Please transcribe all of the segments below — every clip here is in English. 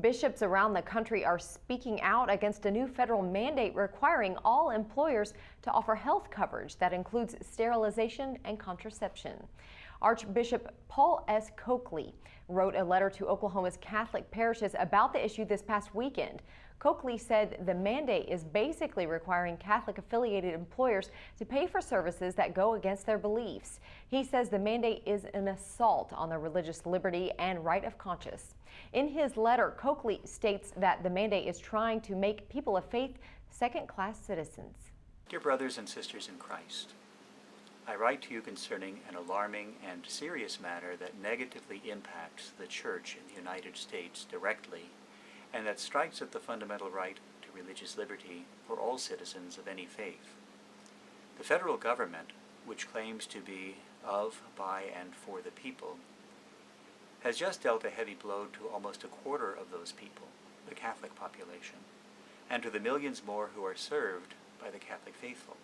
Bishops around the country are speaking out against a new federal mandate requiring all employers to offer health coverage that includes sterilization and contraception. Archbishop Paul S. Coakley wrote a letter to Oklahoma's Catholic parishes about the issue this past weekend. Coakley said the mandate is basically requiring Catholic-affiliated employers to pay for services that go against their beliefs. He says the mandate is an assault on their religious liberty and right of conscience. In his letter, Coakley states that the mandate is trying to make people of faith second-class citizens. Dear brothers and sisters in Christ, I write to you concerning an alarming and serious matter that negatively impacts the Church in the United States directly, and that strikes at the fundamental right to religious liberty for all citizens of any faith. The federal government, which claims to be of, by, and for the people, has just dealt a heavy blow to almost a quarter of those people, the Catholic population, and to the millions more who are served by the Catholic faithful.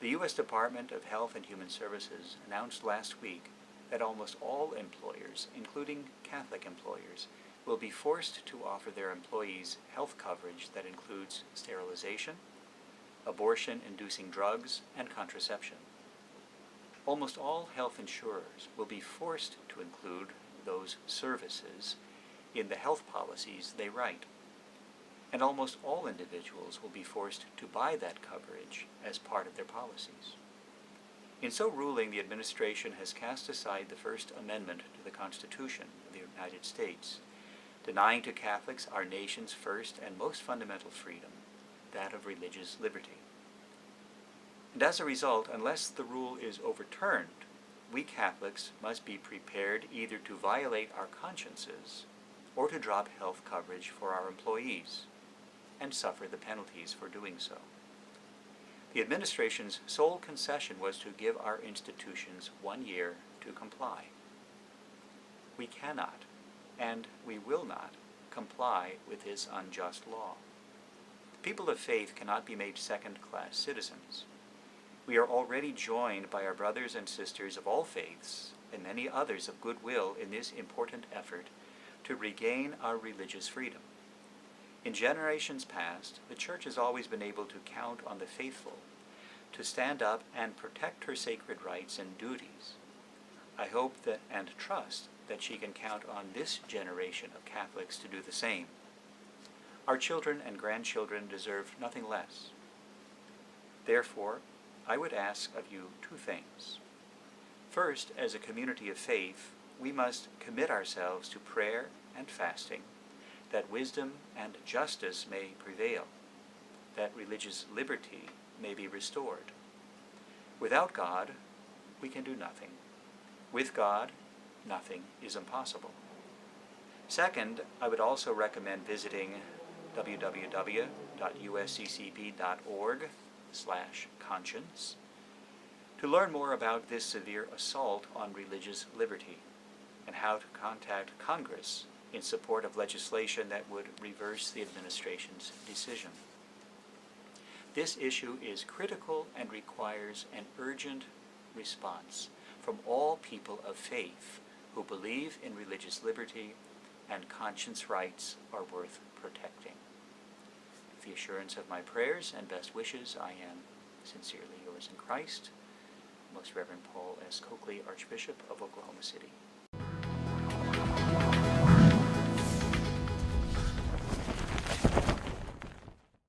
The U.S. Department of Health and Human Services announced last week that almost all employers, including Catholic employers, will be forced to offer their employees health coverage that includes sterilization, abortion-inducing drugs, and contraception. Almost all health insurers will be forced to include those services in the health policies they write. And almost all individuals will be forced to buy that coverage as part of their policies. In so ruling, the administration has cast aside the First Amendment to the Constitution of the United States, denying to Catholics our nation's first and most fundamental freedom, that of religious liberty. And as a result, unless the rule is overturned, we Catholics must be prepared either to violate our consciences or to drop health coverage for our employees and suffer the penalties for doing so. The administration's sole concession was to give our institutions 1 year to comply. We cannot, and we will not, comply with this unjust law. The people of faith cannot be made second-class citizens. We are already joined by our brothers and sisters of all faiths and many others of goodwill in this important effort to regain our religious freedom. In generations past, the Church has always been able to count on the faithful to stand up and protect her sacred rights and duties. I hope that and trust that she can count on this generation of Catholics to do the same. Our children and grandchildren deserve nothing less. Therefore, I would ask of you two things. First, as a community of faith, we must commit ourselves to prayer and fasting, that wisdom and justice may prevail, that religious liberty may be restored. Without God, we can do nothing. With God, nothing is impossible. Second, I would also recommend visiting www.usccb.org/conscience to learn more about this severe assault on religious liberty and how to contact Congress in support of legislation that would reverse the administration's decision. This issue is critical and requires an urgent response from all people of faith who believe in religious liberty and conscience rights are worth protecting. With the assurance of my prayers and best wishes, I am sincerely yours in Christ, Most Reverend Paul S. Coakley, Archbishop of Oklahoma City.